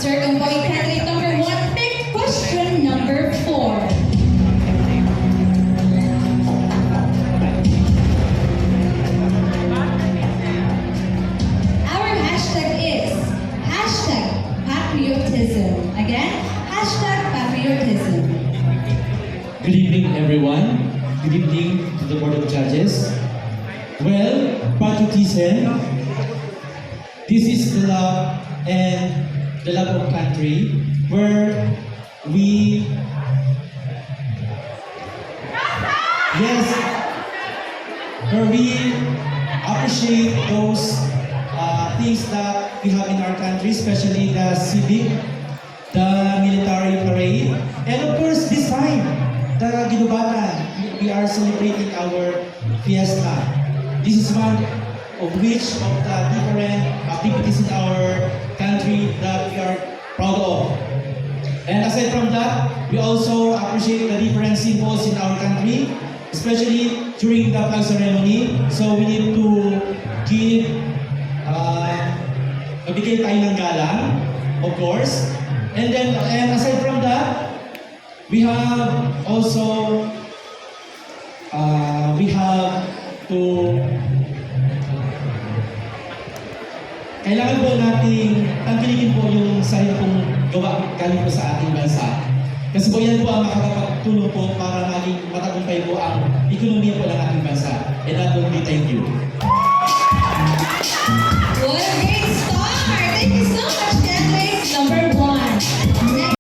Circumpoint candidate number 1, pick question number 4. Our hashtag is hashtag patriotism. Again, hashtag patriotism. Good evening, everyone. Good evening to the Board of Judges. Well, patriotism, this is the love and the love of country where we, where we appreciate those things that we have in our country, especially the civic, the military parade, and of course this time, the Ginubatan. We are celebrating our fiesta. This is one of which of the different activities in our country that we are proud of. And aside from that, we also appreciate the different symbols in our country, especially during the flag ceremony. So we need to give, mabigay tayo ng galang, of course. And aside from that, we have also, kailangan po nating tangkilikin po yung sarili pong gawa galing po sa ating bansa. Kasi po yan po ang makakapagtulong po para maging matagumpay po ang ekonomiya po ng ating bansa. And that will be thank you. What a great start!